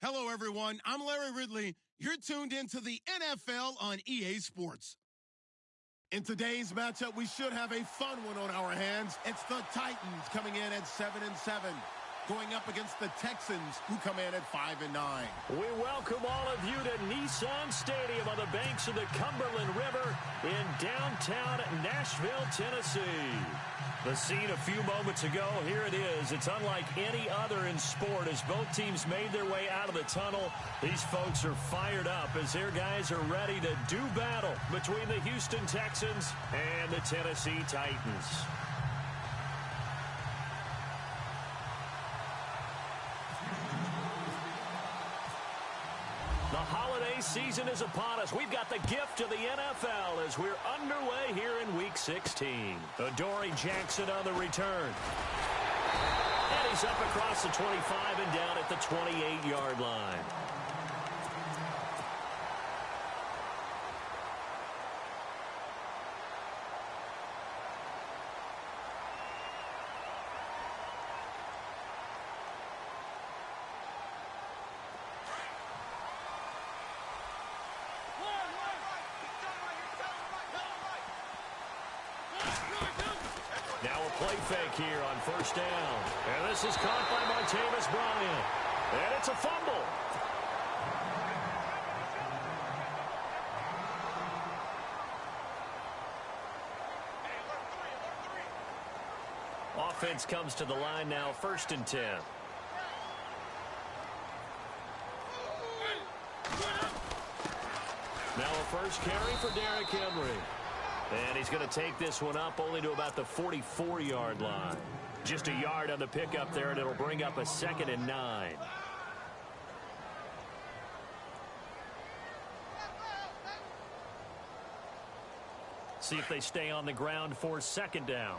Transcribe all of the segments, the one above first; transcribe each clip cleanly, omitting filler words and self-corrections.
Hello, everyone. I'm Larry Ridley. You're tuned into the NFL on EA Sports. In today's matchup, we should have a fun one on our hands. It's the Titans coming in at 7-7, going up against the Texans, who come in at 5-9. We welcome all of you to Nissan Stadium on the banks of the Cumberland River in downtown Nashville, Tennessee. The scene a few moments ago, here it is. It's unlike any other in sport as both teams made their way out of the tunnel. These folks are fired up as their guys are ready to do battle between the Houston Texans and the Tennessee Titans. The holiday season is upon us. We've got the gift of the NFL as we're underway here in Week 16. Adoree Jackson on the return. And he's up across the 25 and down at the 28-yard line. Now a play fake here on first down. And this is caught by Martavis Bryant. And it's a fumble. Offense comes to the line now, 1st and 10. Now a first carry for Derrick Henry. And he's going to take this one up only to about the 44-yard line. Just a yard on the pickup there, and it'll bring up a 2nd and 9. See if they stay on the ground for 2nd down.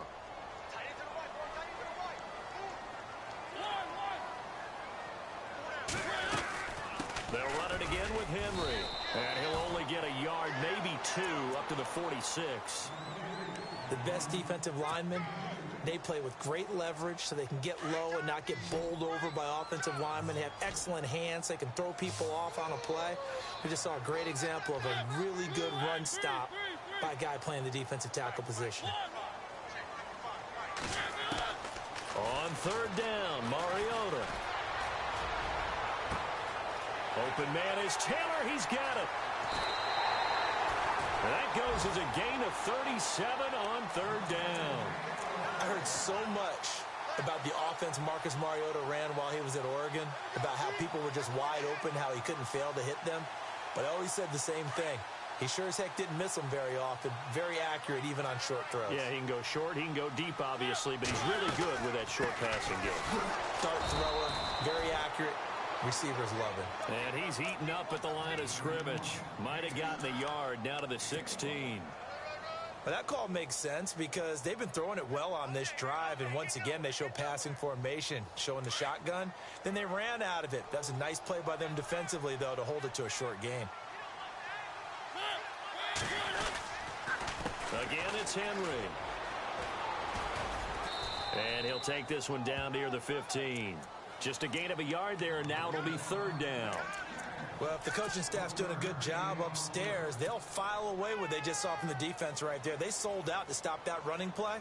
They'll run it again with Henry. And he'll only get a yard, maybe 2, up to the 46. The best defensive linemen, they play with great leverage so they can get low and not get bowled over by offensive linemen. They have excellent hands. They can throw people off on a play. We just saw a great example of a really good run stop by a guy playing the defensive tackle position. On 3rd down, Mariota. Open man is Taylor. He's got it. And that goes as a gain of 37 on 3rd down. I heard so much about the offense Marcus Mariota ran while he was at Oregon, about how people were just wide open, how he couldn't fail to hit them. But I always said the same thing. He sure as heck didn't miss them very often. Very accurate, even on short throws. Yeah, he can go short. He can go deep, obviously, but he's really good with that short passing game. Dart thrower, very accurate. Receivers love him. And he's eaten up at the line of scrimmage. Might have gotten a yard down to the 16. Well, that call makes sense because they've been throwing it well on this drive, and once again they show passing formation, showing the shotgun. Then they ran out of it. That's a nice play by them defensively, though, to hold it to a short gain. Again, it's Henry. And he'll take this one down near the 15. Just a gain of a yard there, and now it'll be 3rd down. Well, if the coaching staff's doing a good job upstairs, they'll file away what they just saw from the defense right there. They sold out to stop that running play.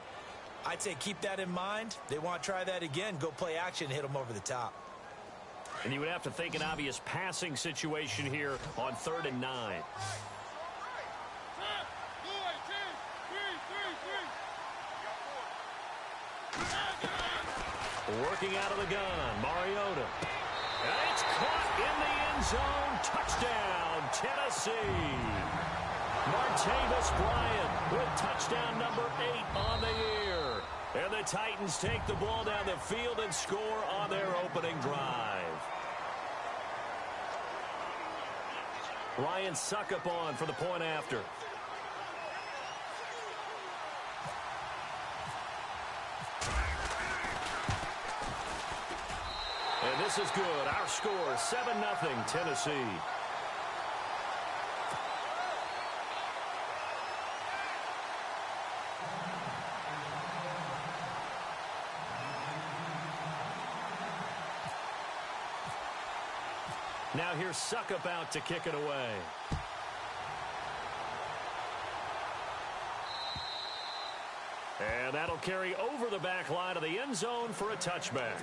I'd say keep that in mind. They want to try that again, go play action, hit them over the top. And you would have to think an obvious passing situation here on 3rd and 9. Working out of the gun, Mariota. And it's caught in the end zone. Touchdown, Tennessee. Martavis Bryant with touchdown number 8 on the year. And the Titans take the ball down the field and score on their opening drive. Ryan Suckup on for the point after. And this is good. Our score, 7-0, Tennessee. Now here's Suckup out to kick it away. And that'll carry over the back line of the end zone for a touchback.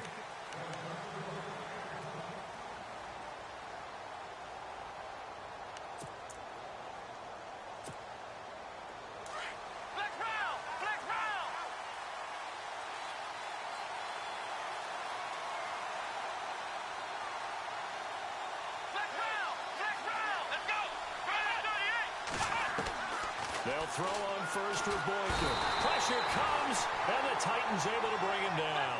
They'll throw on first with Boykin. Pressure comes, and the Titans able to bring him down.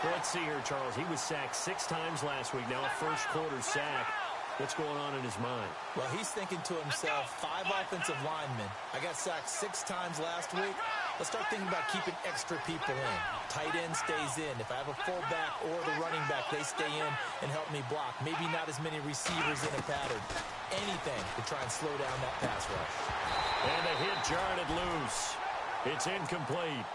Well, let's see here, Charles. He was sacked 6 times last week. Now a first-quarter sack. What's going on in his mind? Well, he's thinking to himself, 5 offensive linemen. I got sacked 6 times last week. Let's start thinking about keeping extra people in. Tight end stays in. If I have a fullback or the running back, they stay in and help me block. Maybe not as many receivers in a pattern. Anything to try and slow down that pass rush. And the hit jarred it loose. It's incomplete.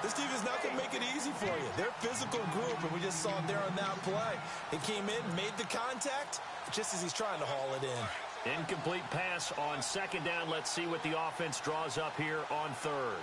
This team is not going to make it easy for you. They're a physical group, and we just saw it there on that play. They came in, made the contact, just as he's trying to haul it in. Incomplete pass on second down. Let's see what the offense draws up here on third.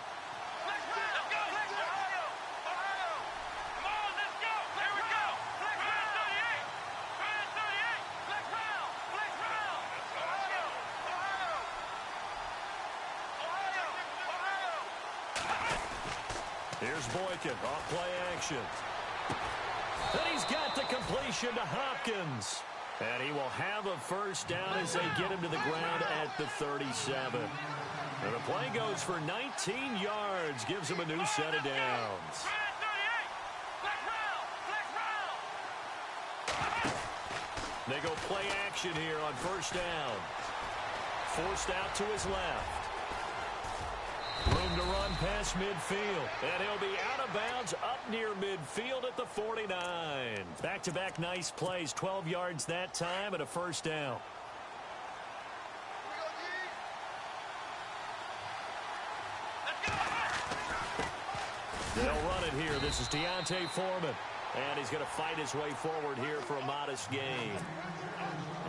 Here's Boykin off play action. Then he's got the completion to Hopkins. And he will have a first down as they get him to the ground at the 37. And the play goes for 19 yards, gives him a new set of downs. They go play action here on first down. Forced out to his left. Room to run past midfield. And he'll be out of bounds up near midfield at the 49. Back-to-back nice plays. 12 yards that time and a first down. They'll run it here. This is Deontay Foreman. And he's going to fight his way forward here for a modest gain.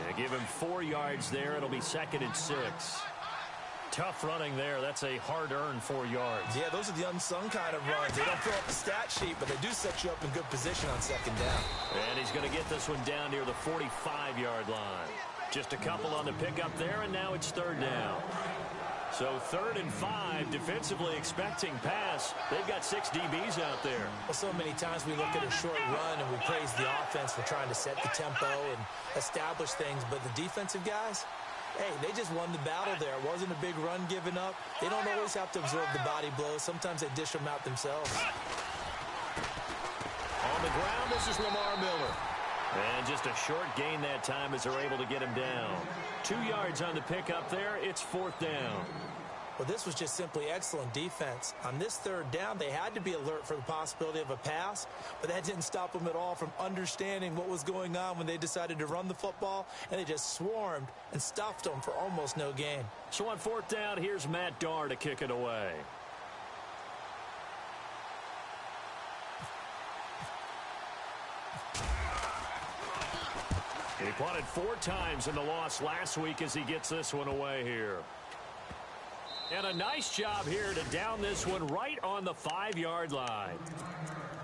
Yeah, give him 4 yards there. It'll be 2nd and 6. Tough running there. That's a hard-earned 4 yards. Yeah, those are the unsung kind of runs. They don't fill up the stat sheet, but they do set you up in good position on second down. And he's going to get this one down near the 45-yard line. Just a couple on the pickup there, and now it's third down. So 3rd and 5, defensively expecting pass. They've got 6 DBs out there. Well, so many times we look at a short run and we praise the offense for trying to set the tempo and establish things, but the defensive guys, hey, they just won the battle there. It wasn't a big run given up. They don't always have to absorb the body blows. Sometimes they dish them out themselves. On the ground, this is Lamar Miller. And just a short gain that time as they're able to get him down. 2 yards on the pickup there. It's 4th down. Well, this was just simply excellent defense. On this 3rd down, they had to be alert for the possibility of a pass, but that didn't stop them at all from understanding what was going on when they decided to run the football, and they just swarmed and stuffed them for almost no gain. So on 4th down, here's Matt Darr to kick it away. He punted 4 times in the loss last week as he gets this one away here. And a nice job here to down this one right on the 5-yard line.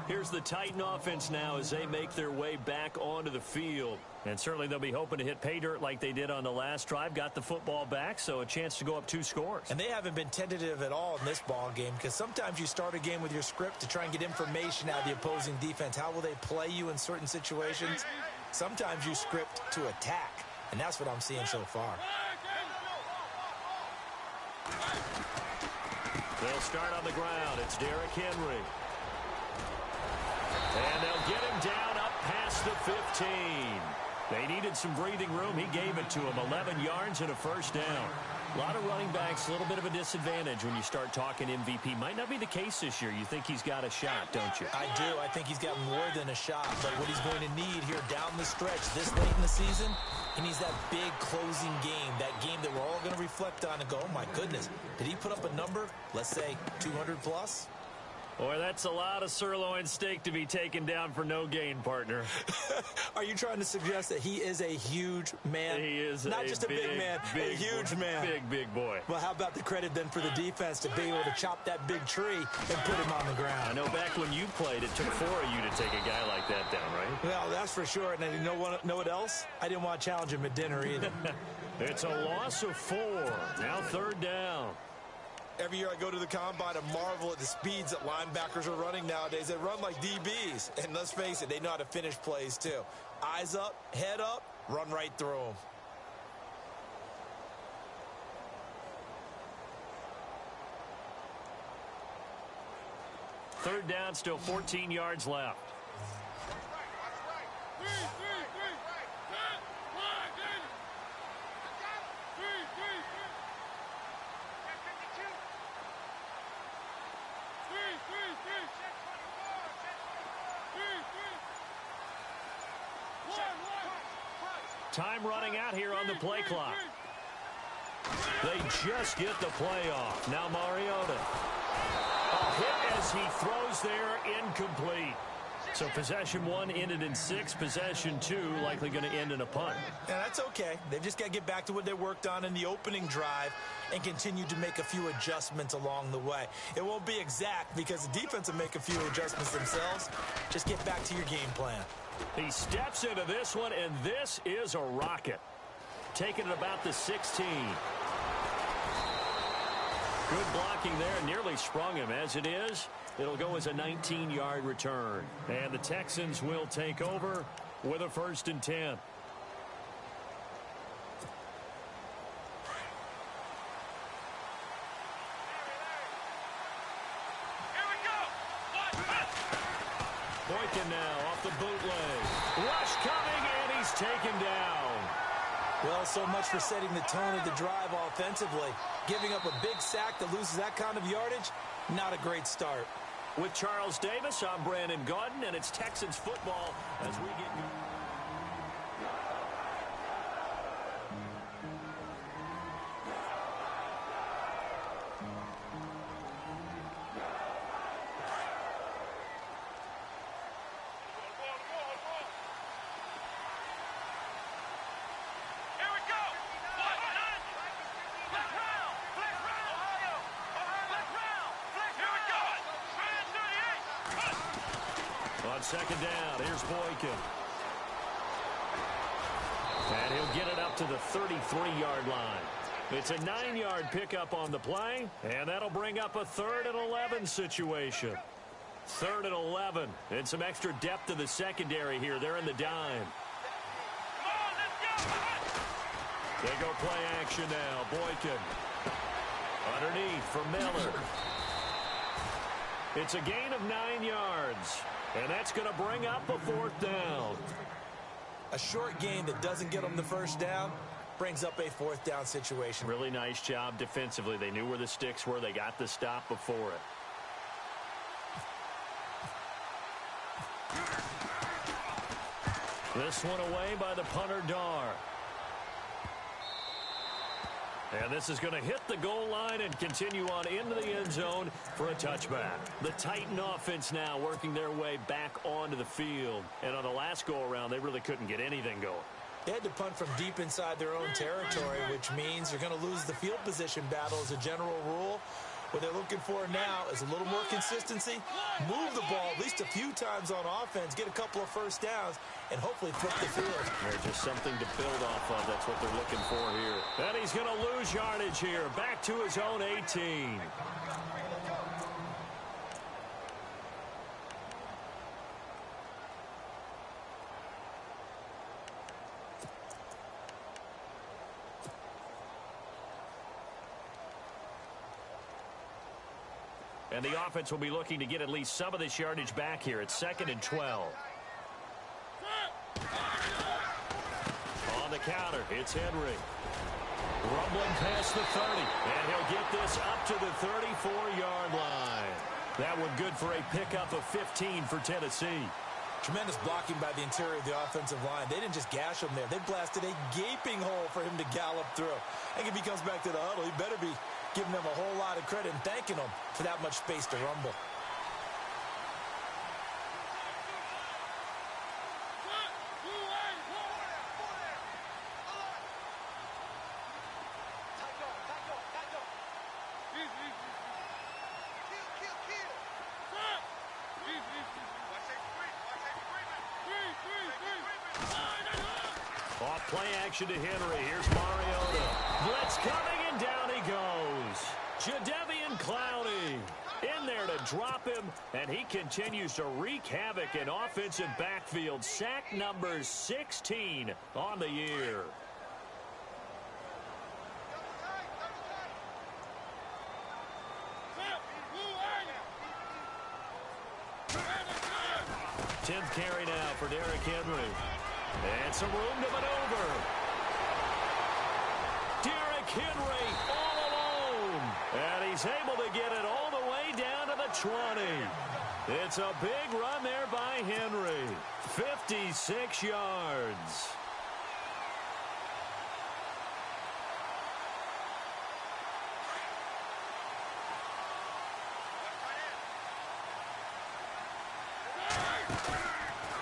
Here's the Titan offense now as they make their way back onto the field. And certainly they'll be hoping to hit pay dirt like they did on the last drive. Got the football back, so a chance to go up 2 scores. And they haven't been tentative at all in this ball game, because sometimes you start a game with your script to try and get information out of the opposing defense. How will they play you in certain situations? Sometimes you script to attack, and that's what I'm seeing so far. They'll start on the ground. It's Derrick Henry. And they'll get him down up past the 15. They needed some breathing room. He gave it to him. 11 yards and a first down. A lot of running backs, a little bit of a disadvantage when you start talking MVP. Might not be the case this year. You think he's got a shot, don't you? I do. I think he's got more than a shot. But what he's going to need here down the stretch this late in the season, he needs that big closing game, that game that we're all going to reflect on and go, oh, my goodness, did he put up a number, let's say 200 plus? Boy, that's a lot of sirloin steak to be taken down for no gain, partner. Are you trying to suggest that he is a huge man? He is not just a big man, a huge man. Big boy. Well, how about the credit then for the defense to be able to chop that big tree and put him on the ground? I know back when you played, it took 4 of you to take a guy like that down, right? Well, that's for sure. And you know what else? I didn't want to challenge him at dinner either. It's a loss of 4. Now 3rd down. Every year I go to the combine and marvel at the speeds that linebackers are running nowadays. They run like DBs. And let's face it, they know how to finish plays too. Eyes up, head up, run right through them. Third down, still 14 yards left. Time running out here on the play clock. They just get the play off. Now Mariota. A hit as he throws there, incomplete. So possession 1 ended in 6. Possession 2 likely going to end in a punt. Yeah, that's okay. They've just got to get back to what they worked on in the opening drive and continue to make a few adjustments along the way. It won't be exact because the defense will make a few adjustments themselves. Just get back to your game plan. He steps into this one, and this is a rocket. Taking it about the 16. Good blocking there, nearly sprung him. As it is, it'll go as a 19-yard return. And the Texans will take over with a 1st and 10. Boykin now off the bootleg. Rush coming, and he's taken down. Well, so much for setting the tone of the drive offensively. Giving up a big sack that loses that kind of yardage, not a great start. With Charles Davis, I'm Brandon Gaudin, and it's Texans football as we get going. On 2nd down, here's Boykin. And he'll get it up to the 33-yard line. It's a 9-yard pickup on the play, and that'll bring up a 3rd and 11 situation. 3rd and 11, and some extra depth to the secondary here. They're in the dime. They go play action now. Boykin underneath for Miller. It's a gain of 9 yards. And that's going to bring up a 4th down. A short gain that doesn't get them the 1st down brings up a 4th down situation. Really nice job defensively. They knew where the sticks were. They got the stop before it. This one away by the punter, Dar. And this is going to hit the goal line and continue on into the end zone for a touchback. The Titan offense now working their way back onto the field. And on the last go-around, they really couldn't get anything going. They had to punt from deep inside their own territory, which means you're going to lose the field position battle as a general rule. What they're looking for now is a little more consistency, move the ball at least a few times on offense, get a couple of 1st downs, and hopefully flip the field. There's just something to build off of. That's what they're looking for here. And he's going to lose yardage here, back to his own 18. And the offense will be looking to get at least some of this yardage back here. It's 2nd and 12. On the counter, it's Henry. Rumbling past the 30. And he'll get this up to the 34-yard line. That one good for a pickup of 15 for Tennessee. Tremendous blocking by the interior of the offensive line. They didn't just gash him there. They blasted a gaping hole for him to gallop through. I think if he comes back to the huddle, he better be giving them a whole lot of credit and thanking them for that much space to rumble. Play action to Henry. Here's Mariota. Blitz coming, and down he goes. Jadeveon Clowney in there to drop him, and he continues to wreak havoc in offensive backfield. Sack number 16 on the year. Tenth carry now for Derrick Henry. And some room to maneuver. Derrick Henry all alone. And he's able to get it all the way down to the 20. It's a big run there by Henry. 56 yards.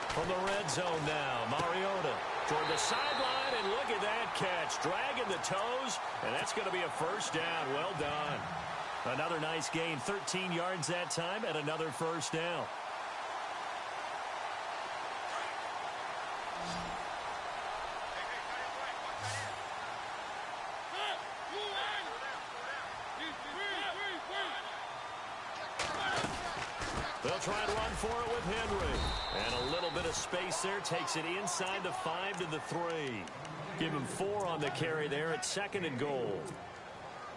From the red zone now, Mariota toward the sideline, and look at that catch. Dragging the toes, and that's going to be a first down. Well done. Another nice gain, 13 yards that time, and another first down. They'll try and run for it with Henry. And a little bit of space there. Takes it inside the 5 to the 3. Give him 4 on the carry there at 2nd and goal.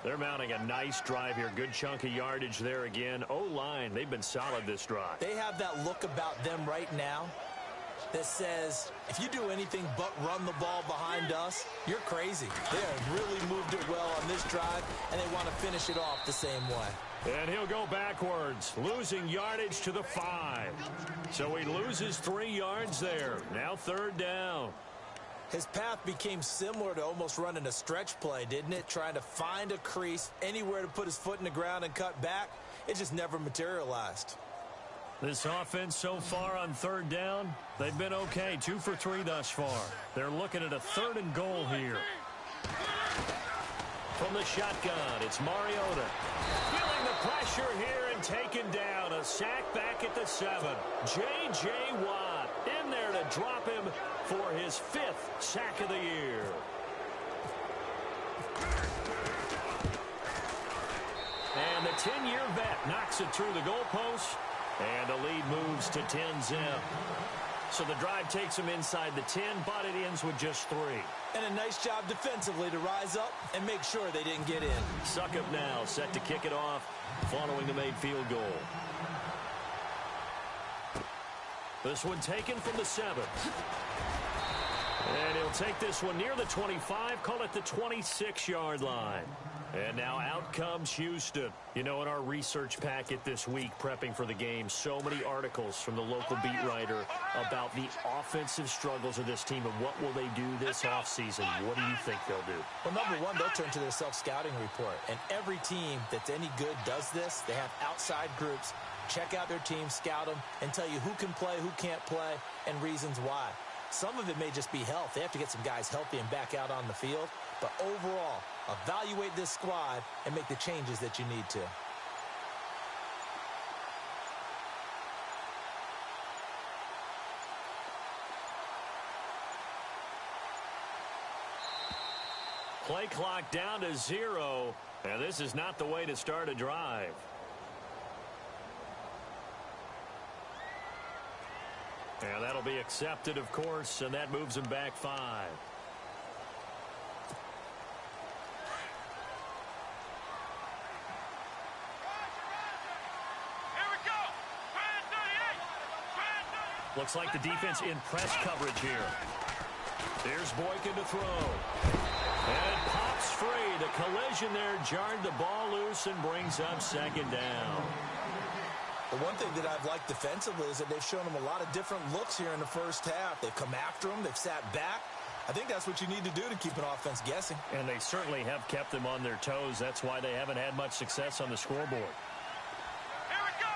They're mounting a nice drive here. Good chunk of yardage there again. O-line, they've been solid this drive. They have that look about them right now that says, if you do anything but run the ball behind us, you're crazy. They have really moved it well on this drive, and they want to finish it off the same way. And he'll go backwards, losing yardage to the 5. So he loses 3 yards there. Now 3rd down. His path became similar to almost running a stretch play, didn't it? Trying to find a crease, anywhere to put his foot in the ground and cut back. It just never materialized. This offense so far on 3rd down, they've been okay. 2 for 3 thus far. They're looking at a 3rd and goal here. From the shotgun, it's Mariota. Feeling the pressure here and taken down. A sack back at the 7. J.J. Watt in there to drop him for his 5th sack of the year. And the 10-year vet knocks it through the goalpost. And the lead moves to 10-0. So the drive takes them inside the 10, but it ends with just 3. And a nice job defensively to rise up and make sure they didn't get in. Succop now set to kick it off following the made field goal. This one taken from the 7. And he'll take this one near the 25, call it the 26-yard line. And now out comes Houston. You know, in our research packet this week, prepping for the game, so many articles from the local beat writer about the offensive struggles of this team and what will they do this offseason. What do you think they'll do? Well, number one, they'll turn to their self-scouting report. And every team that's any good does this. They have outside groups. Check out their team, scout them, and tell you who can play, who can't play, and reasons why. Some of it may just be health. They have to get some guys healthy and back out on the field. But overall, evaluate this squad and make the changes that you need to. Play clock down to 0, and this is not the way to start a drive. And that'll be accepted, of course, and that moves him back 5. Looks like the defense in press coverage here. Here's Boykin to throw. And it pops free. The collision there jarred the ball loose and brings up 2nd down. The one thing that I've liked defensively is that they've shown them a lot of different looks here in the first half. They've come after them. They've sat back. I think that's what you need to do to keep an offense guessing. And they certainly have kept them on their toes. That's why they haven't had much success on the scoreboard. Here we go.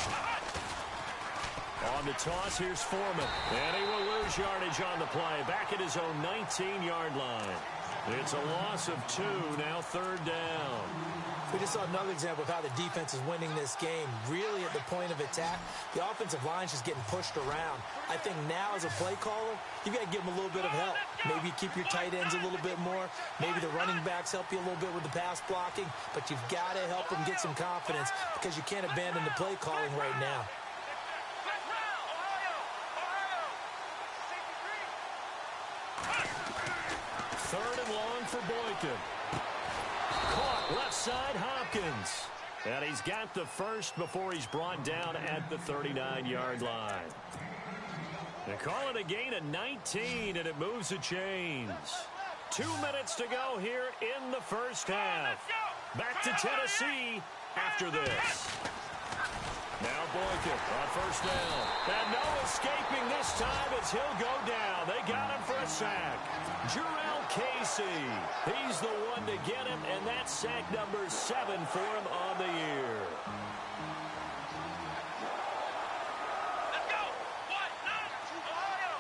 On the toss, here's Foreman. And he will lose yardage on the play. Back at his own 19-yard line. It's a loss of 2, now 3rd down. We just saw another example of how the defense is winning this game. Really at the point of attack, the offensive line's just getting pushed around. I think now as a play caller, you got to give them a little bit of help. Maybe keep your tight ends a little bit more. Maybe the running backs help you a little bit with the pass blocking. But you've got to help them get some confidence because you can't abandon the play calling right now. Third and long for Boykin. Caught left side Hopkins. And he's got the first before he's brought down at the 39-yard line. They call it a gain of 19, and it moves the chains. 2 minutes to go here in the first half. Back to Tennessee after this. Now Boykin on first down. And no escaping this time as he'll go down. They got him for a sack. Jarrell Casey. He's the one to get him, and that's sack number 7 for him on the year. Let's go. Ohio.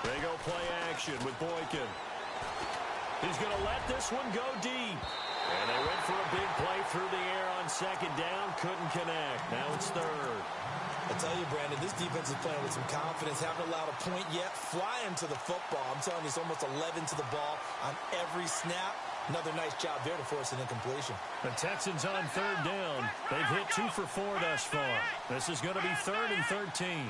They go play action with Boykin. He's going to let this one go deep. And they went for a big play through the air on second down. Couldn't connect. Now it's third. I tell you, Brandon, this defense is playing with some confidence. Haven't allowed a point yet. Flying to the football. I'm telling you, it's almost 11 to the ball on every snap. Another nice job there to force an incompletion. The Texans on third down. They've hit 2 for 4 thus far. This is going to be 3rd and 13.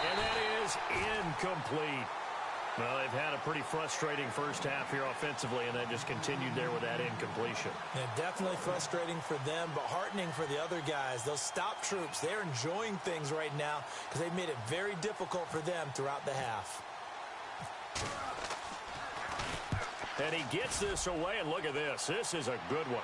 And that is incomplete. Well, they've had a pretty frustrating first half here offensively, and that just continued there with that incompletion. Yeah, definitely frustrating for them, but heartening for the other guys. Those stop troops, they're enjoying things right now because they've made it very difficult for them throughout the half. And he gets this away, and look at this. This is a good one.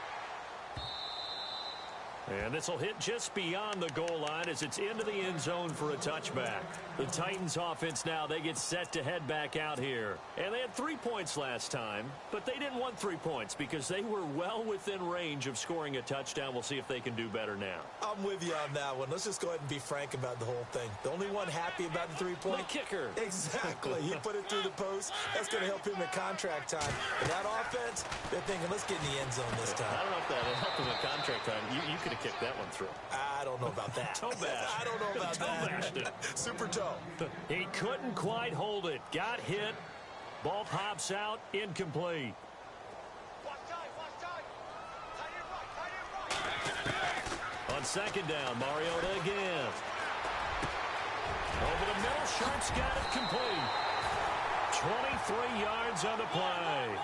And this will hit just beyond the goal line as it's into the end zone for a touchback. The Titans offense now, they get set to head back out here. And they had 3 points last time, but they didn't want 3 points because they were well within range of scoring a touchdown. We'll see if they can do better now. I'm with you on that one. Let's just go ahead and be frank about the whole thing. The only one happy about the 3-point. The kicker. Exactly. He put it through the post. That's going to help him at contract time. But that offense, they're thinking, let's get in the end zone this time. I don't know if that helped him at contract time. You could have kicked that one through. I don't know about that. Toe bash. I don't know about that. Super toe. He couldn't quite hold it. Got hit. Ball pops out. Incomplete. On second down, Mariota again. Over the middle, Sharp's got it complete. 23 yards on the play.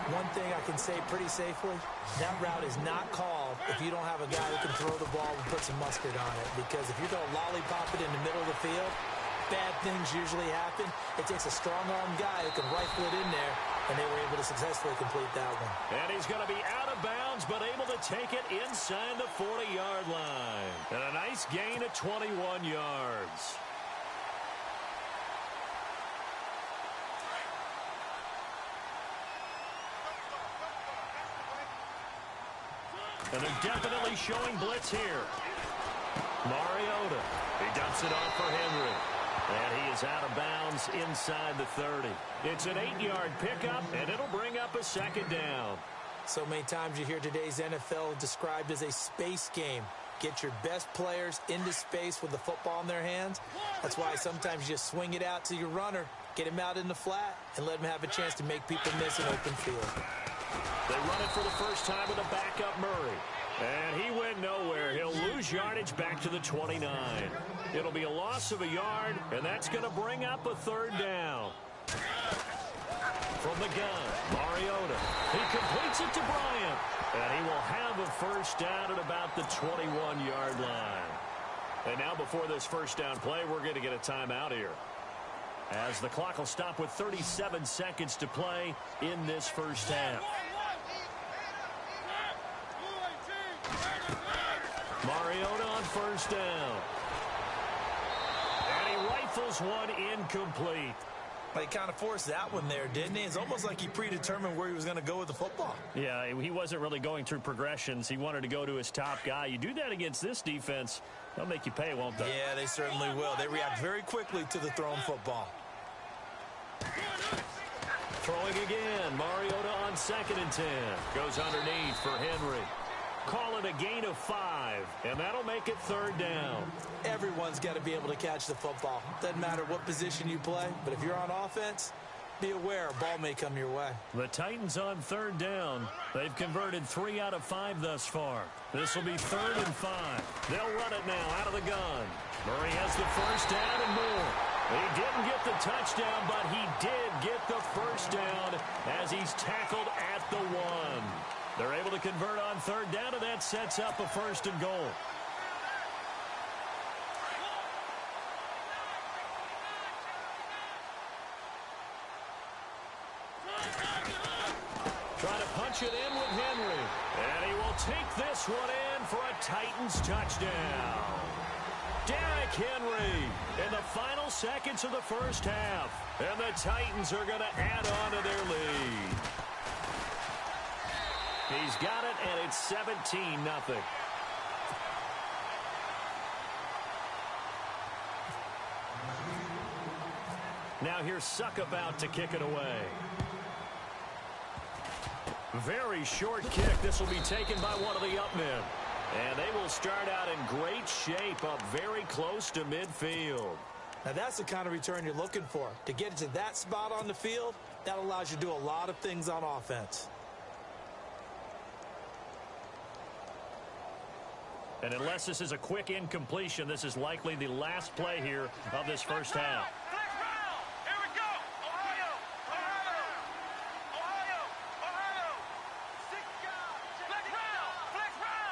One thing I can say pretty safely, that route is not called if you don't have a guy who can throw the ball and put some mustard on it. Because if you're going to lollipop it in the middle of the field, bad things usually happen. It takes a strong-arm guy who can rifle it in there, and they were able to successfully complete that one. And he's going to be out of bounds, but able to take it inside the 40-yard line. And a nice gain of 21 yards. And they're definitely showing blitz here. Mariota. He dumps it off for Henry. And he is out of bounds inside the 30. It's an 8-yard pickup, and it'll bring up a second down. So many times you hear today's NFL described as a space game. Get your best players into space with the football in their hands. That's why sometimes you just swing it out to your runner, get him out in the flat, and let him have a chance to make people miss an open field. They run it for the first time with a backup Murray. And he went nowhere. He'll lose yardage back to the 29. It'll be a loss of a yard, and that's going to bring up a third down. From the gun, Mariota. He completes it to Bryant. And he will have a first down at about the 21-yard line. And now before this first down play, we're going to get a timeout here, as the clock will stop with 37 seconds to play in this first half. Mariota on first down. And he rifles one incomplete. He kind of forced that one there, didn't he? It's almost like he predetermined where he was going to go with the football. Yeah, he wasn't really going through progressions. He wanted to go to his top guy. You do that against this defense, they'll make you pay, won't they? Yeah, they certainly will. They react very quickly to the thrown football. Throwing again. Mariota on 2nd and 10. Goes underneath for Henry. Call it a gain of 5, and that'll make it 3rd down. Everyone's got to be able to catch the football. Doesn't matter what position you play, but if you're on offense, be aware a ball may come your way. The Titans on 3rd down. They've converted 3 out of 5 thus far. This will be 3rd and 5. They'll run it now out of the gun. Murray has the first down and more. He didn't get the touchdown, but he did get the first down as he's tackled at the 1. They're able to convert on 3rd down, and that sets up a 1st and goal. Trying to punch it in with Henry. And he will take this one in for a Titans touchdown. Derrick Henry in the final seconds of the first half. And the Titans are going to add on to their lead. He's got it, and it's 17-0. Now here's Suckup out to kick it away. Very short kick. This will be taken by one of the up men. And they will start out in great shape up very close to midfield. Now that's the kind of return you're looking for. To get to that spot on the field, that allows you to do a lot of things on offense. And unless this is a quick incompletion, this is likely the last play here of this first half. Here we go. Ohio. Flex round.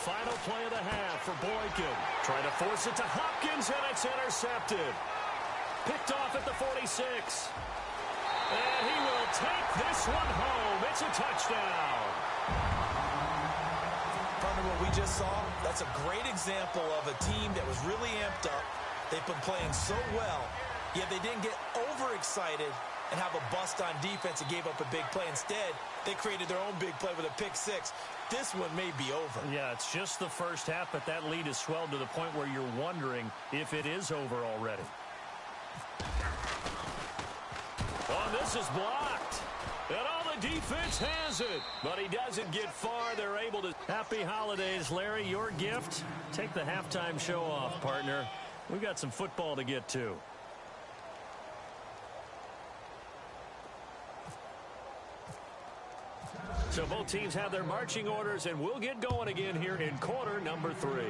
Final play of the half for Boykin. Trying to force it to Hopkins, and it's intercepted. Picked off at the 46. And he will take this one home. It's a touchdown. Partner, what we just saw, that's a great example of a team that was really amped up. They've been playing so well, yet they didn't get overexcited and have a bust on defense and gave up a big play. Instead, they created their own big play with a pick 6. This one may be over. Yeah, it's just the first half, but that lead has swelled to the point where you're wondering if it is over already. Oh, this is blocked. And all the defense has it. But he doesn't get far. They're able to. Happy holidays, Larry. Your gift. Take the halftime show off, partner. We've got some football to get to. So both teams have their marching orders, and we'll get going again here in quarter number 3.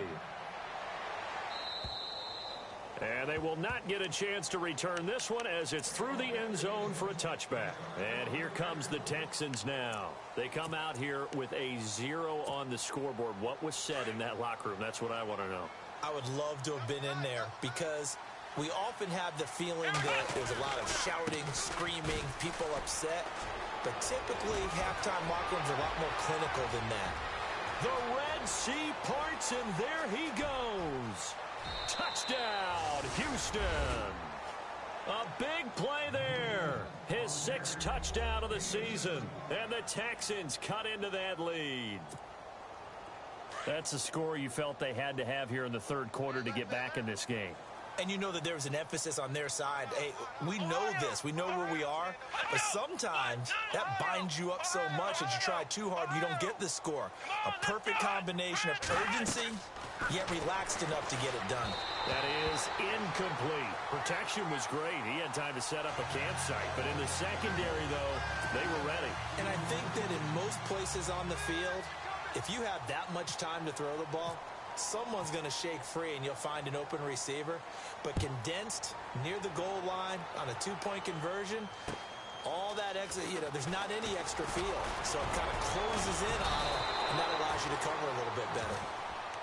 And they will not get a chance to return this one as it's through the end zone for a touchback. And here comes the Texans now. They come out here with a 0 on the scoreboard. What was said in that locker room? That's what I want to know. I would love to have been in there because we often have the feeling that there's a lot of shouting, screaming, people upset. But typically, halftime locker rooms are a lot more clinical than that. The Red Sea parts, and there he goes. Touchdown, Houston. A big play there. His 6th touchdown of the season. And the Texans cut into that lead. That's the score you felt they had to have here in the 3rd quarter to get back in this game. And you know that there was an emphasis on their side. Hey, we know this. We know where we are. But sometimes that binds you up so much that you try too hard, you don't get the score. A perfect combination of urgency, yet relaxed enough to get it done. That is incomplete. Protection was great. He had time to set up a campsite. But in the secondary, though, they were ready. And I think that in most places on the field, if you have that much time to throw the ball, someone's going to shake free and you'll find an open receiver. But condensed near the goal line on a 2-point conversion, all that extra, there's not any extra field. So it kind of closes in on it, and that allows you to cover a little bit better.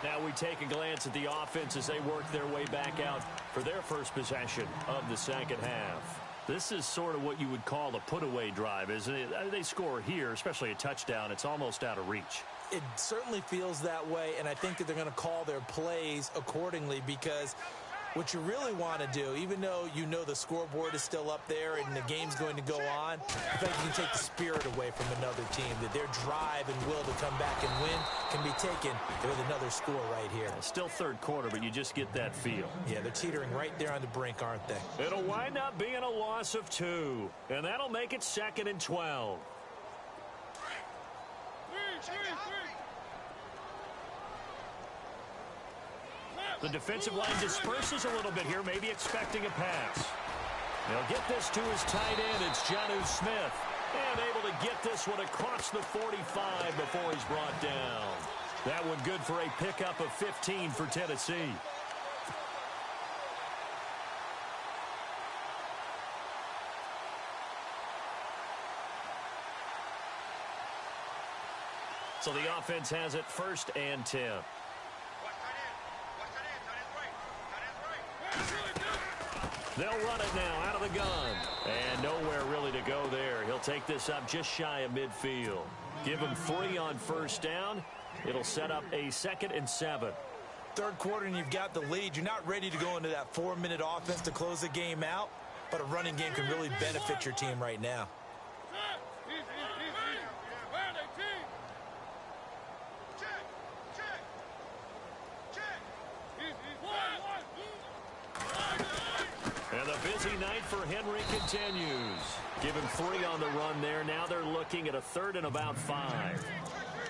Now we take a glance at the offense as they work their way back out for their first possession of the second half. This is sort of what you would call a put-away drive, isn't it? They score here, especially a touchdown. It's almost out of reach. It certainly feels that way, and I think that they're going to call their plays accordingly, because what you really want to do, even though you know the scoreboard is still up there and the game's going to go on, I think you can take the spirit away from another team, that their drive and will to come back and win can be taken with another score right here. Still third quarter, but you just get that feel. Yeah, they're teetering right there on the brink, aren't they? It'll wind up being a loss of 2, and that'll make it 2nd and 12. The defensive line disperses a little bit here, maybe expecting a pass. They'll get this to his tight end. It's Jonnu Smith. And able to get this one across the 45 before he's brought down. That one good for a pickup of 15 for Tennessee. So the offense has it 1st and 10. They'll run it now out of the gun. And nowhere really to go there. He'll take this up just shy of midfield. Give him 3 on 1st down. It'll set up a 2nd and 7. Third quarter and you've got the lead. You're not ready to go into that 4-minute offense to close the game out, but a running game can really benefit your team right now. And the busy night for Henry continues. Give him 3 on the run there. Now they're looking at a 3rd and about 5.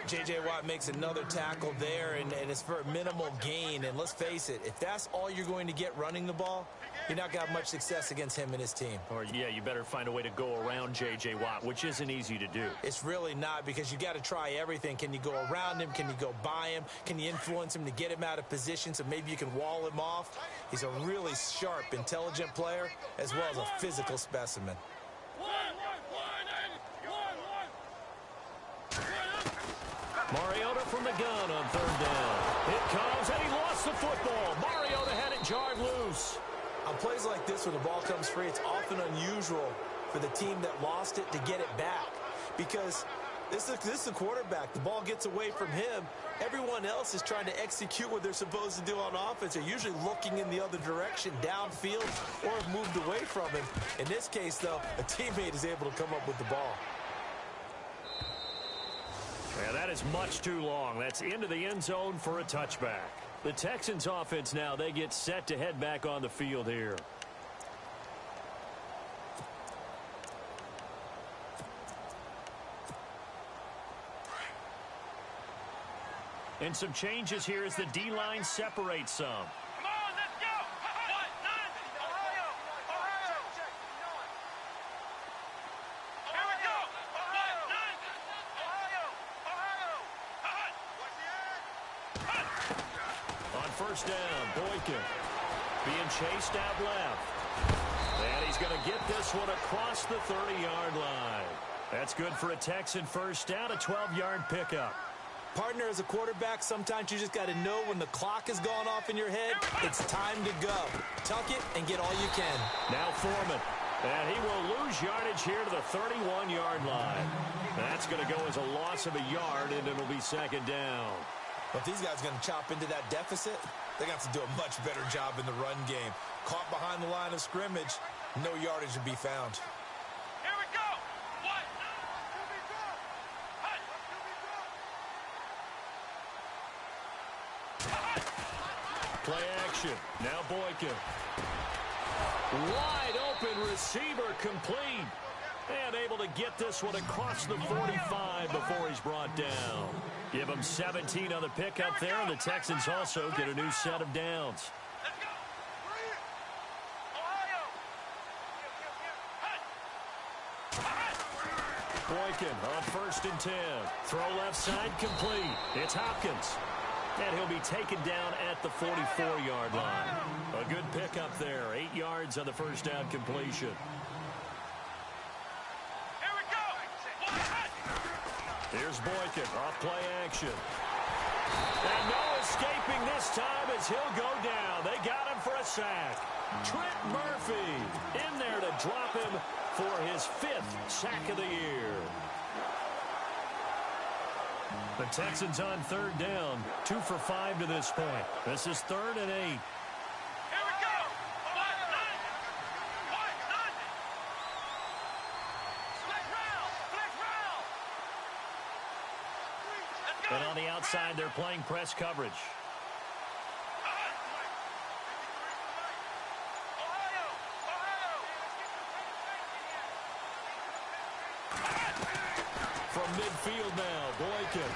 J.J. Watt makes another tackle there, and it's for a minimal gain. And let's face it, if that's all you're going to get running the ball, you're not going to have much success against him and his team. Or, yeah, you better find a way to go around J.J. Watt, which isn't easy to do. It's really not, because you got to try everything. Can you go around him? Can you go by him? Can you influence him to get him out of position so maybe you can wall him off? He's a really sharp, intelligent player, as well as a physical specimen. Mariota from the gun on 3rd down. It comes, and he lost the football. Mariota had it jarred loose. On plays like this where the ball comes free, it's often unusual for the team that lost it to get it back, because this is the quarterback. The ball gets away from him. Everyone else is trying to execute what they're supposed to do on offense. They're usually looking in the other direction, downfield, or have moved away from him. In this case, though, a teammate is able to come up with the ball. Yeah, that is much too long. That's into the end zone for a touchback. The Texans offense now, they get set to head back on the field here. And some changes here as the D-line separates some. Come on, let's go! What? Ohio! Ohio! Here we go! Ohio! Ohio! On 1st down, Boykin being chased out left. And he's going to get this one across the 30-yard line. That's good for a Texan 1st down, a 12-yard pickup. Partner, as a quarterback, sometimes you just got to know when the clock has gone off in your head, it's time to go. Tuck it and get all you can. Now Foreman. And he will lose yardage here to the 31-yard line. That's going to go as a loss of a yard, and it'll be 2nd down. But these guys are going to chop into that deficit. They're going to have to do a much better job in the run game. Caught behind the line of scrimmage, no yardage to be found. Here we go! What? Play action. Now Boykin. Wide open receiver complete. And able to get this one across the 45 before he's brought down. Give him 17 on the pickup there, and the Texans also get a new set of downs. Let's go! Ohio! Boykin on 1st and 10. Throw left side complete. It's Hopkins. And he'll be taken down at the 44-yard line. A good pickup there. 8 yards on the 1st down completion. Here we go! Here's Boykin off play action. And no escaping this time as he'll go down. They got him for a sack. Trent Murphy in there to drop him for his 5th sack of the year. The Texans on 3rd down, 2 for 5 to this point. This is 3rd and 8. Here we go. What? Flex round. Let's go. And on the outside, they're playing press coverage. From midfield now, Boykin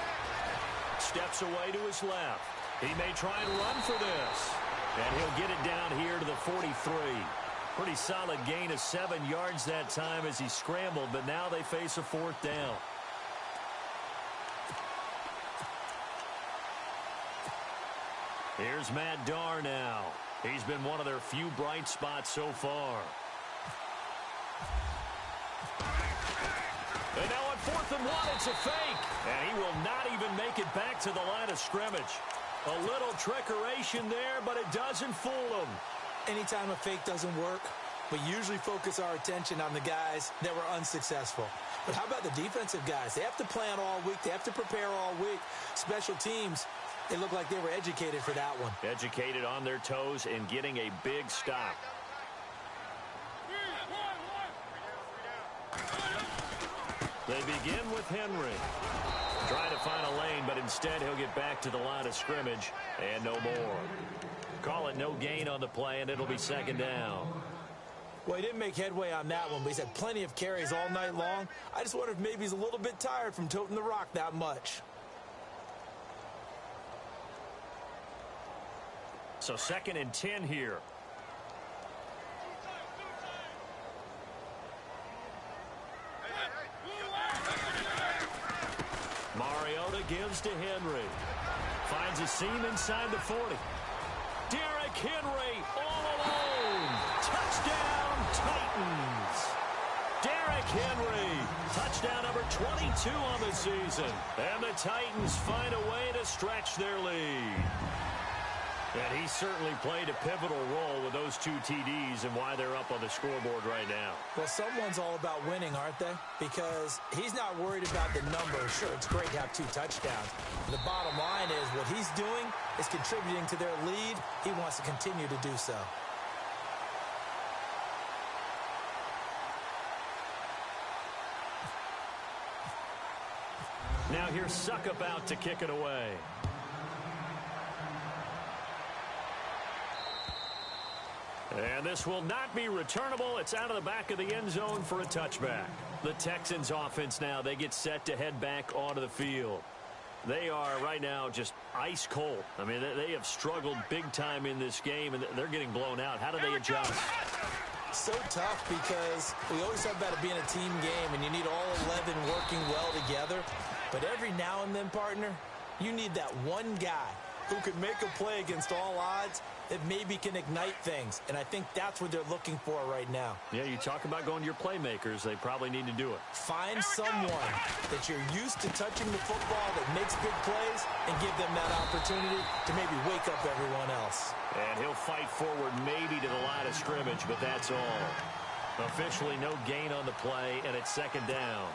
steps away to his left. He may try and run for this. And he'll get it down here to the 43. Pretty solid gain of 7 yards that time as he scrambled, but now they face a 4th down. Here's Matt Darr now. He's been one of their few bright spots so far. And now on 4th and 1, it's a fake. And he will not even make it back to the line of scrimmage. A little trickeration there, but it doesn't fool him. Anytime a fake doesn't work, we usually focus our attention on the guys that were unsuccessful. But how about the defensive guys? They have to plan all week. They have to prepare all week. Special teams, they look like they were educated for that one. Educated on their toes and getting a big stop. They begin with Henry. Trying to find a lane, but instead he'll get back to the line of scrimmage and no more. Call it no gain on the play, and it'll be 2nd down. Well, he didn't make headway on that one, but he's had plenty of carries all night long. I just wonder if maybe he's a little bit tired from toting the rock that much. So 2nd and 10 here. Mariota gives to Henry. Finds a seam inside the 40. Derrick Henry all alone. Touchdown, Titans. Derrick Henry, touchdown number 22 on the season. And the Titans find a way to stretch their lead. And he certainly played a pivotal role with those 2 TDs and why they're up on the scoreboard right now. Well, someone's all about winning, aren't they? Because he's not worried about the number. Sure, it's great to have 2 touchdowns. But the bottom line is what he's doing is contributing to their lead. He wants to continue to do so. Now here's Suckup out to kick it away. And this will not be returnable. It's out of the back of the end zone for a touchback. The Texans offense now, they get set to head back onto the field. They are right now just ice cold. I mean, they have struggled big time in this game, and they're getting blown out. How do they adjust? So tough because we always talk about it being a team game, and you need all 11 working well together. But every now and then, partner, you need that one guy who can make a play against all odds that maybe can ignite things. And I think that's what they're looking for right now. Yeah, you talk about going to your playmakers. They probably need to do it. Find someone that you're used to touching the football that makes big plays and give them that opportunity to maybe wake up everyone else. And he'll fight forward maybe to the line of scrimmage, but that's all. Officially no gain on the play, and it's 2nd down.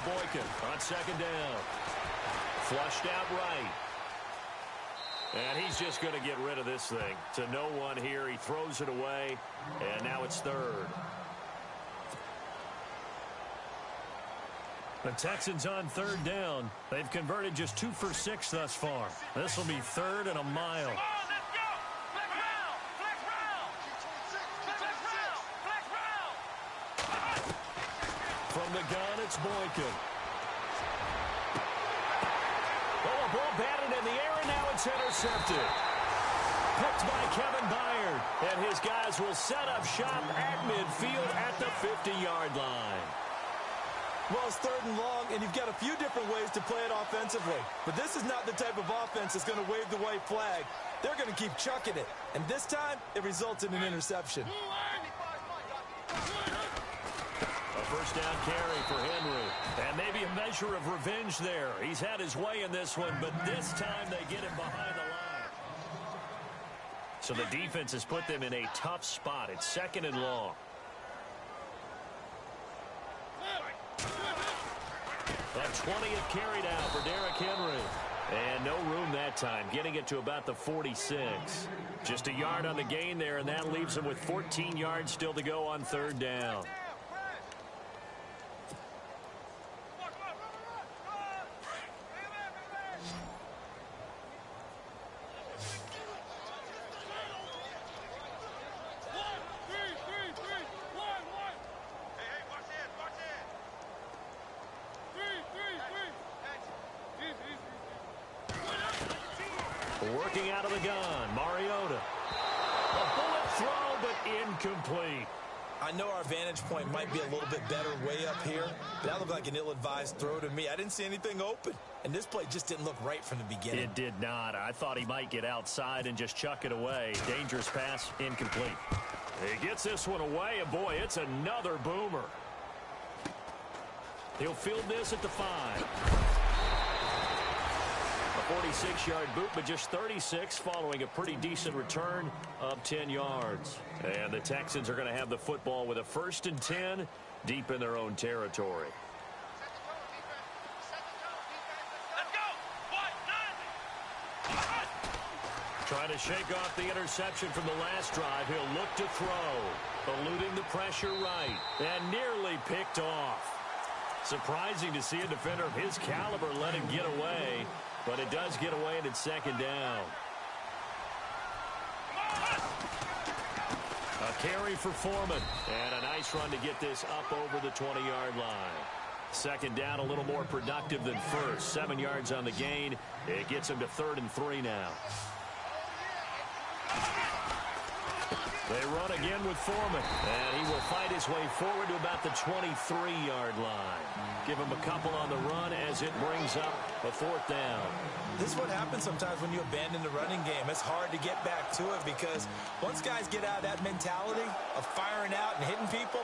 Boykin on 2nd down. Flushed out right. And he's just going to get rid of this thing. To no one here. He throws it away. And now it's 3rd. The Texans on 3rd down. They've converted just 2 for 6 thus far. This will be 3rd and a mile. From the gun, it's Boykin. Oh, a ball batted in the air, and now it's intercepted. Picked by Kevin Byard. And his guys will set up shop at midfield at the 50-yard line. Well, it's 3rd and long, and you've got a few different ways to play it offensively. But this is not the type of offense that's going to wave the white flag. They're going to keep chucking it. And this time, it results in an interception. A first down carry for Henry. And maybe a measure of revenge there. He's had his way in this one, but this time they get him behind the line. So the defense has put them in a tough spot. It's 2nd and long. A 20th carry down for Derrick Henry. And no room that time, getting it to about the 46. Just a yard on the gain there, and that leaves him with 14 yards still to go on 3rd down. Working out of the gun, Mariota. A bullet throw, but incomplete. I know our vantage point might be a little bit better way up here, but that looked like an ill-advised throw to me. I didn't see anything open, and this play just didn't look right from the beginning. It did not. I thought he might get outside and just chuck it away. Dangerous pass, incomplete. He gets this one away, and boy, it's another boomer. He'll field this at the 5. A 46-yard boot, but just 36 following a pretty decent return of 10 yards. And the Texans are going to have the football with a 1st and 10 deep in their own territory. Let's go. 1-9. Trying to shake off the interception from the last drive. He'll look to throw, eluding the pressure right, and nearly picked off. Surprising to see a defender of his caliber let him get away. But it does get away, and it's 2nd down. A carry for Foreman. And a nice run to get this up over the 20-yard line. 2nd down, a little more productive than first. 7 yards on the gain. It gets him to 3rd and 3 now. They run again with Foreman. And he will fight his way forward to about the 23-yard line. Give him a couple on the run as it brings up a 4th down. This is what happens sometimes when you abandon the running game. It's hard to get back to it because once guys get out of that mentality of firing out and hitting people,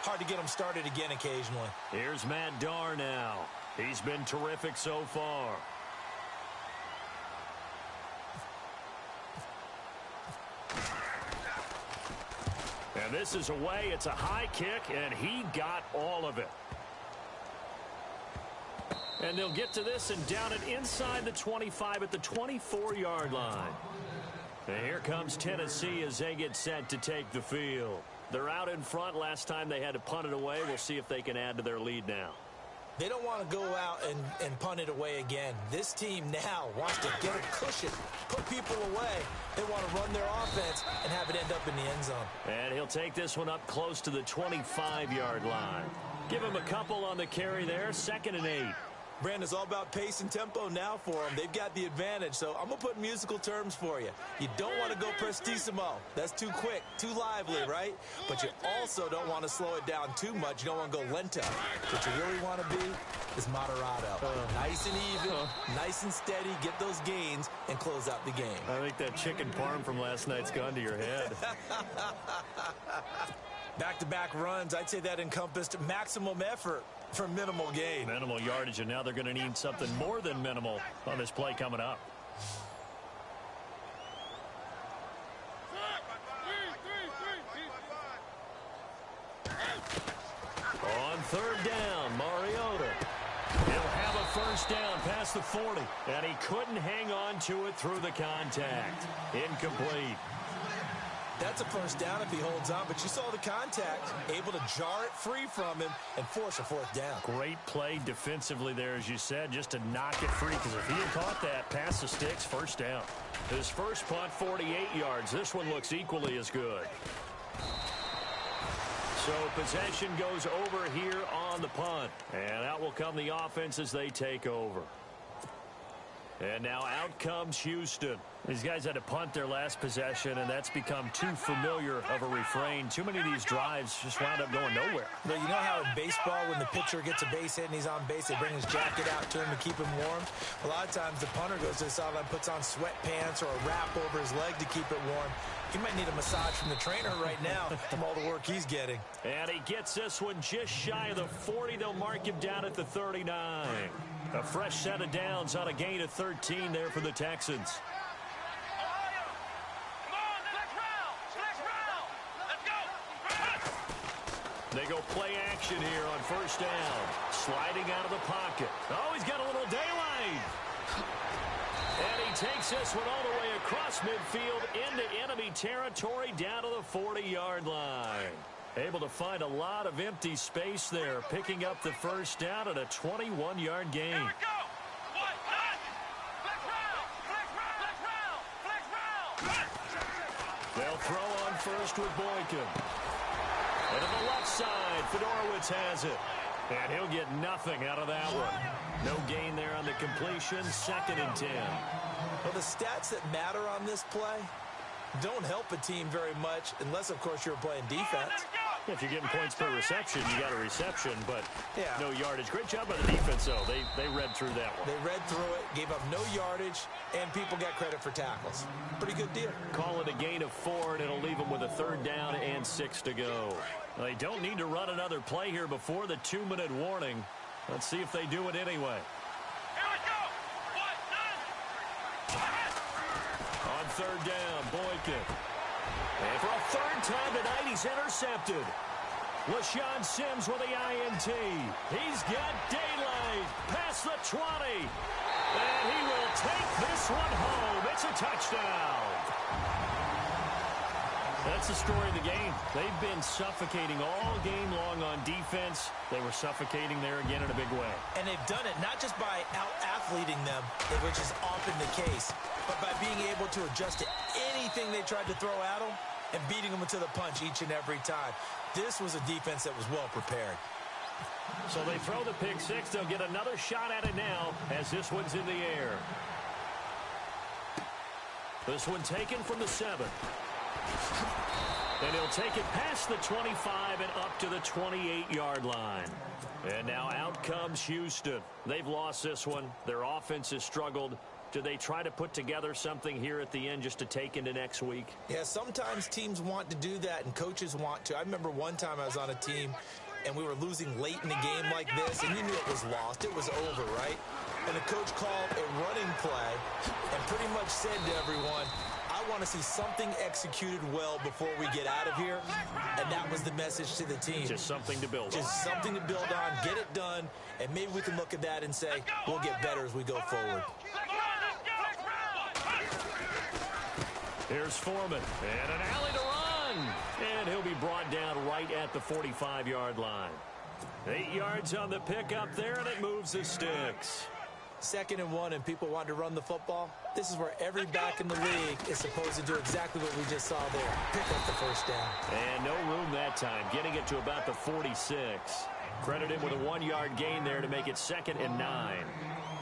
hard to get them started again occasionally. Here's Matt Darr now. He's been terrific so far. And this is away. It's a high kick, and he got all of it. And they'll get to this and down it inside the 25 at the 24-yard line. And here comes Tennessee as they get set to take the field. They're out in front. Last time they had to punt it away. We'll see if they can add to their lead now. They don't want to go out and punt it away again. This team now wants to get a cushion, put people away. They want to run their offense and have it end up in the end zone. And he'll take this one up close to the 25-yard line. Give him a couple on the carry there. 2nd and 8. Brandon, it's all about pace and tempo now for them. They've got the advantage, so I'm going to put musical terms for you. You don't want to go prestissimo. That's too quick, too lively, right? But you also don't want to slow it down too much. You don't want to go lento. What you really want to be is moderato. Nice and even, nice and steady, get those gains, and close out the game. I think that chicken parm from last night's gone to your head. Back-to-back runs, I'd say that encompassed maximum effort for minimal gain. Minimal yardage, and now they're going to need something more than minimal on this play coming up. On 3rd down, Mariota. He'll have a first down past the 40, and he couldn't hang on to it through the contact. Incomplete. That's a first down if he holds on, but you saw the contact, able to jar it free from him and force a 4th down. Great play defensively there, as you said, just to knock it free, because if he had caught that, pass the sticks, first down. His first punt, 48 yards. This one looks equally as good. So possession goes over here on the punt, and out will come the offense as they take over. And now out comes Houston. These guys had to punt their last possession, and that's become too familiar of a refrain. Too many of these drives just wound up going nowhere. But you know how in baseball, when the pitcher gets a base hit and he's on base, they bring his jacket out to him to keep him warm? A lot of times the punter goes to the sideline, puts on sweatpants or a wrap over his leg to keep it warm. He might need a massage from the trainer right now from all the work he's getting. And he gets this one just shy of the 40. They'll mark him down at the 39. A fresh set of downs on a gain of 13 there for the Texans. They go play action here on first down. Sliding out of the pocket. Oh, he's got a little daylight. And he takes this one all the way across midfield into enemy territory down to the 40-yard line. Able to find a lot of empty space there, picking up the first down at a 21-yard gain. They'll throw on first with Boykin. And to the left side, Fedorowicz has it. And he'll get nothing out of that one. No gain there on the completion, 2nd and 10. Well, the stats that matter on this play don't help a team very much unless, of course, you're playing defense. If you're getting points per reception, you got a reception, but yeah, no yardage. Great job by the defense, though. They read through that one. They read through it, gave up no yardage, and people got credit for tackles. Pretty good deal. Call it a gain of 4, and it'll leave them with a 3rd down and 6 to go. They don't need to run another play here before the 2-minute warning. Let's see if they do it anyway. On 3rd down, Boykin. And for a 3rd time tonight, he's intercepted. LaShawn Sims with the INT. He's got daylight past the 20. And he will take this one home. It's a touchdown. That's the story of the game. They've been suffocating all game long on defense. They were suffocating there again in a big way. And they've done it not just by out-athleting them, which is often the case, but by being able to adjust to anything they tried to throw at them and beating them to the punch each and every time. This was a defense that was well prepared. So they throw the pick six. They'll get another shot at it now as this one's in the air. This one taken from the 7. And he'll take it past the 25 and up to the 28-yard line. And now out comes Houston. They've lost this one. Their offense has struggled. Do they try to put together something here at the end just to take into next week? Yeah, sometimes teams want to do that and coaches want to. I remember one time I was on a team and we were losing late in the game like this, and you knew it was lost. It was over, right? And the coach called a running play and pretty much said to everyone, I want to see something executed well before we get out of here. And that was the message to the team. Just something to build on. Just something to build on, get it done, and maybe we can look at that and say, we'll get better as we go forward. Here's Foreman, and an alley to run. And he'll be brought down right at the 45-yard line. 8 yards on the pickup there, and it moves the sticks. 2nd and 1, and people want to run the football. This is where every back in the league is supposed to do exactly what we just saw there. Pick up the first down. And no room that time, getting it to about the 46. Credit him with a 1-yard gain there to make it 2nd and 9.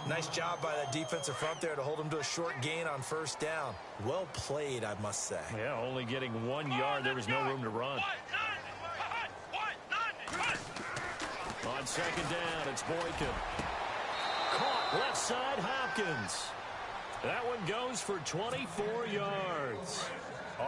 Nice job by that defensive front there to hold him to a short gain on first down. Well played, I must say. Yeah, only getting 1 yard. There was no room to run. On 2nd down, it's Boykin. Caught left side, Hopkins. That one goes for 24 yards.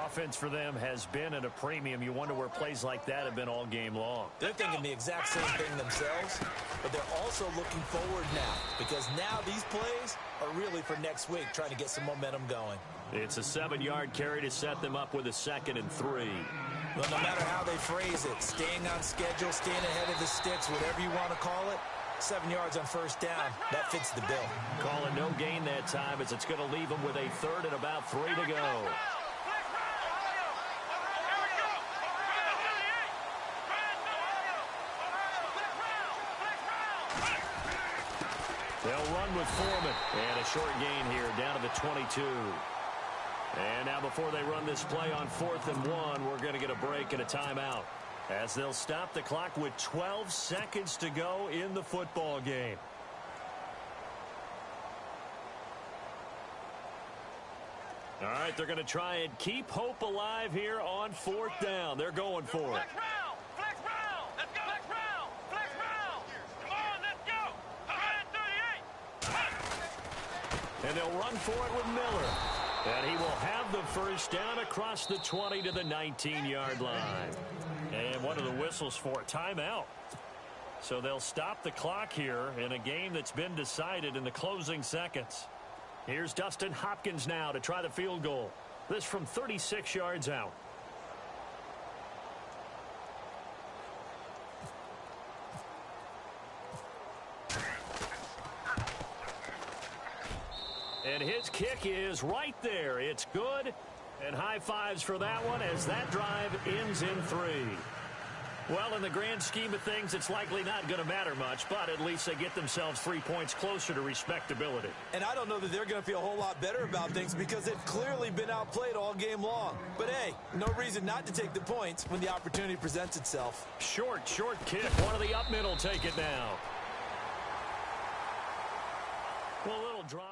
Offense for them has been at a premium. You wonder where plays like that have been all game long. They're thinking the exact same thing themselves, but they're also looking forward now because now these plays are really for next week, trying to get some momentum going. It's a 7-yard carry to set them up with a 2nd and 3. Well, no matter how they phrase it, staying on schedule, staying ahead of the sticks, whatever you want to call it, 7 yards on first down, that fits the bill. Calling no gain that time as it's going to leave them with a 3rd and about 3 to go. They'll run with Foreman. And a short gain here down to the 22. And now before they run this play on 4th and 1, we're going to get a break and a timeout, as they'll stop the clock with 12 seconds to go in the football game. All right, they're going to try and keep hope alive here on 4th down. They're going for it. Flex round! Flex round! Let's go! Flex round! Flex round! Come on, let's go! 138! And they'll run for it with Miller. And he will have the first down across the 20 to the 19-yard line. And one of the whistles for a timeout. So they'll stop the clock here in a game that's been decided in the closing seconds. Here's Dustin Hopkins now to try the field goal. This from 36 yards out. And his kick is right there. It's good. And high fives for that one as that drive ends in 3. Well, in the grand scheme of things, it's likely not going to matter much, but at least they get themselves 3 points closer to respectability. And I don't know that they're going to feel a whole lot better about things because they've clearly been outplayed all game long. But, hey, no reason not to take the points when the opportunity presents itself. Short kick. One of the up middle take it now. Well, a little drive.